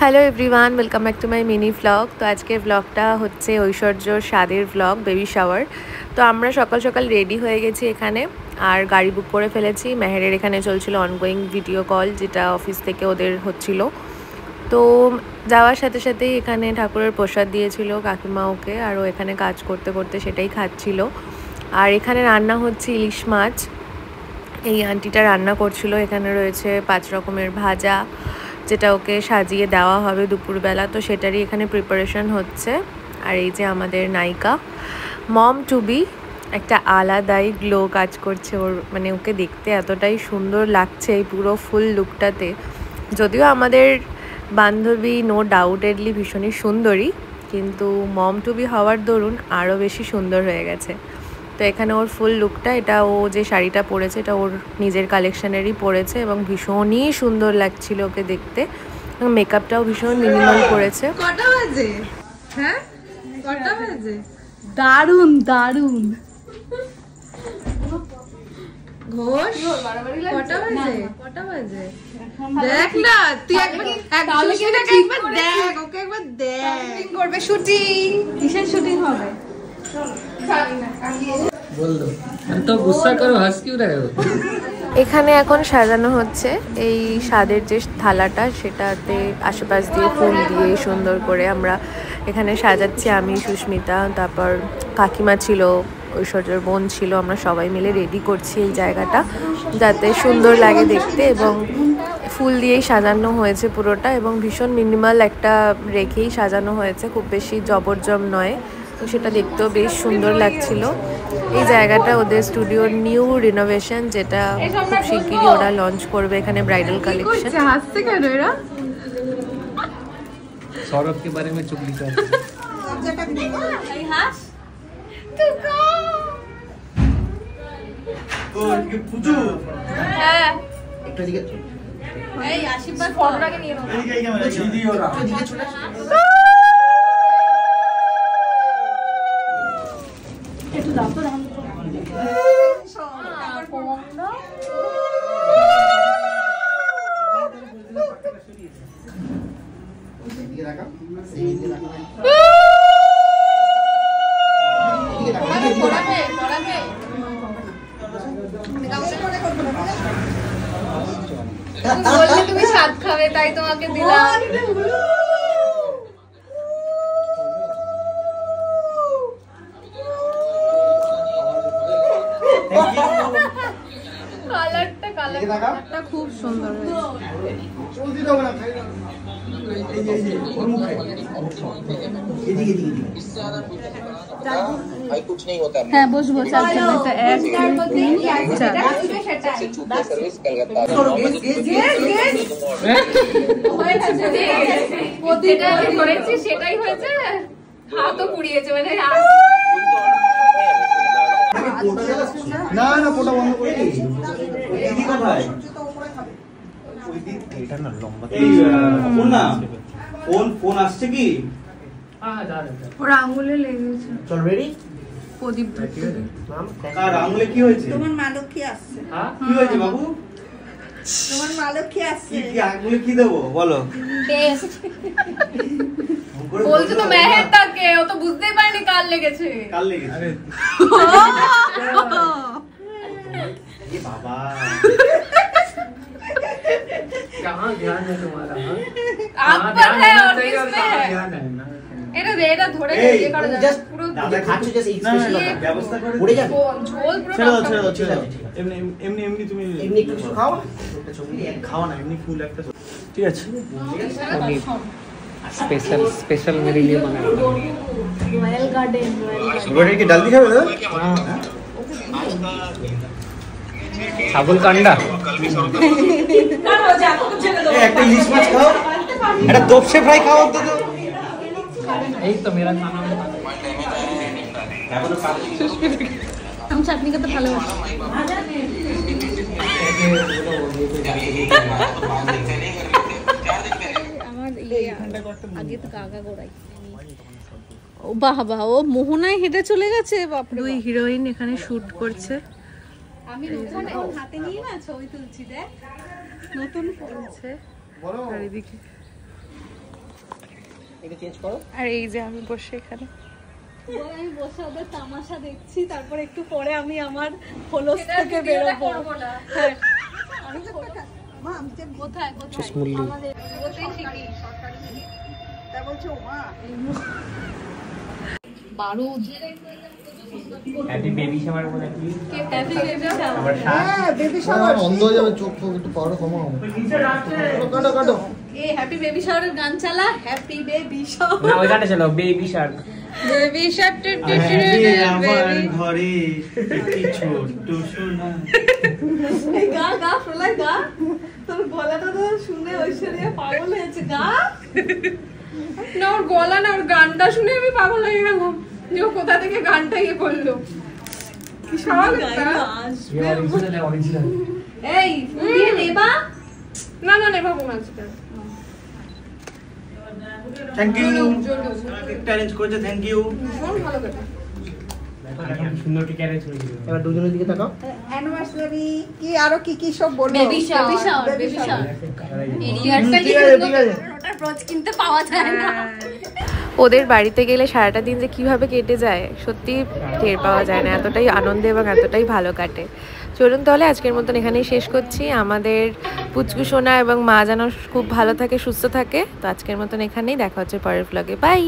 Hello everyone, welcome back to my mini vlog. তো আজকের ভ্লগটা হচ্ছে ঐশ্বর্যর স্বাদের ভ্লগ, বেবি শাওয়ার। তো আমরা সকাল সকাল রেডি হয়ে গেছি এখানে, আর গাড়ি বুক করে ফেলেছি। মেহেরের এখানে চলছিল অনগোয়িং ভিডিও কল, যেটা অফিস থেকে ওদের হচ্ছিল। তো যাওয়ার সাথে সাথেই এখানে ঠাকুরের প্রসাদ দিয়েছিল কাকিমা ওকে, আর ও এখানে কাজ করতে করতে সেটাই খাচ্ছিল। আর এখানে রান্না হচ্ছে ইলিশ মাছ, এই আন্টিটা রান্না করছিল। এখানে রয়েছে 5 রকমের ভাজা, যেটা ওকে সাজিয়ে দেওয়া হবে দুপুরবেলা, তো সেটারই এখানে প্রিপারেশন হচ্ছে। আর এই যে আমাদের নায়িকা, মম টু বি, একটা আলাদাই গ্লো কাজ করছে ওর, মানে ওকে দেখতে এতটাই সুন্দর লাগছে এই পুরো ফুল লুকটাতে। যদিও আমাদের বান্ধবী নো ডাউটেডলি ভীষণই সুন্দরী, কিন্তু মম টু বি হওয়ার দরুন আরও বেশি সুন্দর হয়ে গেছে। তো এখানে ওর ফুল লুকটা, এটা ও যে শাড়িটা পরেছে এটা ওর নিজের কালেকশনেরই পরেছে, এবং ভীষণই সুন্দর লাগছিল ওকে দেখতে। এবং মেকআপটাও ভীষণ মিনিমাল করেছে। কটা বাজে? হ্যাঁ, কটা বাজে? দারুন দারুন। ঘোষ, কটা বাজে? কটা বাজে? দেখ না, তুই একবার দেখ, ওকে একবার দেখ। করবে শুটিং। কিসের শুটিং হবে? এখানে এখন সাজানো হচ্ছে এই স্বাদের যে থালাটা, সেটাতে আশেপাশ দিয়ে ফুল দিয়ে সুন্দর করে আমরা এখানে সাজাচ্ছি। আমি, সুস্মিতা, তারপর কাকিমা ছিল, ঐশ্বর্যর বোন ছিল, আমরা সবাই মিলে রেডি করছি এই জায়গাটা যাতে সুন্দর লাগে দেখতে। এবং ফুল দিয়েই সাজানো হয়েছে পুরোটা, এবং ভীষণ মিনিমাল একটা রেখেই সাজানো হয়েছে, খুব বেশি জবরজম নয়। তো সেটা দেখতেও বেশ সুন্দর লাগছিল। এই জায়গাটা ওদের স্টুডিওর নিউ রিনোভেশন, যেটা খুব শিগগিরই ওরা লঞ্চ করবে এখানে ব্রাইডাল কালেকশন। হাসছে কেন এরা? सौरभ के बारे में चुगली कर তুমি স্বাদ খাবে তাই তোমাকে দিলাম। কালারটা খুব সুন্দর হ্যাঁ, বসবো। সেটাই হয়েছে, হাতও পুড়িয়েছে, মানে না না, ফোটা বন্ধ করে দিয়েছি। দিদি কোথায়? এটা না লম্বা। এই ফোন না, ফোন আসছে কি? ওর আঙুলে লেগেছে। চল রেডি। প্রদীপ, কার আঙুলে কি হয়েছে? তোমার মা লক্ষ্মী আসছে। কি হয়েছে বাবু? তোমার মা লক্ষ্মী আসছে। কি আঙুলে কি দেবো বলো? বলছো তো মেহের তাকে, ও তো বুঝতেই পারেনি কার লেগেছে। কার লেগেছে? ये बाबा कहाँ ध्यान है तुम्हारा? आप पर है और किसमें है? এটা ধরে দিয়ে করা যায় পুরো দাদা খাচ্ছ জাস্ট এক্সপ্রেশন ব্যবস্থা করে পড়ে যাবে ঝোল পুরো ছেড়ে দাও এমনি তুমি এমনি একটু কিছু খাও না, একটা চুমুনি খাও না, এমনি ফুল একটা ঠিক আছে। स्पेशल मेरे लिए बना है। রয়্যাল গার্ডেন सुबह की डाल दी खाओ ना। ছাগল কান্ডা একটা ইলিশ মাছ খাও, একটা দোপসে ফ্রাই খাও তো। এই তো मेरा खाना। আমি চাটনি খেতে ভালোবাসি। আমার আগে তো কাকা গোড়াই ও বাবা, ও মোহনায় হেঁটে চলে গেছে। বাপরে, দুই হিরোইন এখানে শুট করছে। আমি হাতে নিয়ে না ছবি তুলছি, দেখ নতুন পড়ছে। চারিদিকে আর এই যে আমি বসে এখানে আমি বসে ওদের তামাশা দেখছি, তারপর একটু পরে আমি আমার খোলস থেকে বেরোবো। হ্যাঁ মা আমি যে কোথায় চশমুল্লি আমাদের ওতেই শিখি। তা বলছো মা বারুদ হ্যাপি বেবি শাওয়ার বলে কি হ্যাপি বেবি শাওয়ার। আবার হ্যাঁ বেবি শাওয়ার বন্ধ হয়ে যাবে, চোখ ফোক একটু পাওয়ার কমাও। কাটো কাটো। এ হ্যাপি বেবি শাওয়ারের গান চালা, হ্যাপি বেবি শাওয়ার। না ওই গানটা চলো বেবি শার্ক বেবি শাওয়ার আমার ঘরে একটি ছোট্ট সোনা। এই গা গা প্রলয় গা, তোর গলাটা তো শুনে ঐশ্বরিয়া পাগল হয়েছে। গা না ওর গলা না, ওর গানটা শুনে আমি পাগল হয়ে গেলাম যে ও কোথা থেকে গানটা ইয়ে করলো। কি সওয়াল এটা? ये ओरिजिनल है ओरिजिनल এই ফুল দিয়ে নেবা না না নেভাবো না আজকে। থ্যাংক ইউ, একটা অ্যারেঞ্জ করেছে, থ্যাংক ইউ। ভালো কথা। সুন্দর কি ক্যারেজ হয়ে গেল এবার দুজনের দিকে তাকাও। অ্যানিভার্সারি কি আরো কি কি সব বলবো বেবি শাওয়ার বেবি শাওয়ার ঠিক আছে ঠিক আছে। ওটা রোজ কিনতে পাওয়া যায় না। ওদের বাড়িতে গেলে সারাটা দিন যে কিভাবে কেটে যায় সত্যি টের পাওয়া যায় না, এতটাই আনন্দে এবং এতটাই ভালো কাটে। চলুন তাহলে আজকের মতন এখানেই শেষ করছি। আমাদের পুচকু সোনা এবং মা যেন খুব ভালো থাকে, সুস্থ থাকে। তো আজকের মতন এখানেই দেখা হচ্ছে পরের ব্লগে। বাই।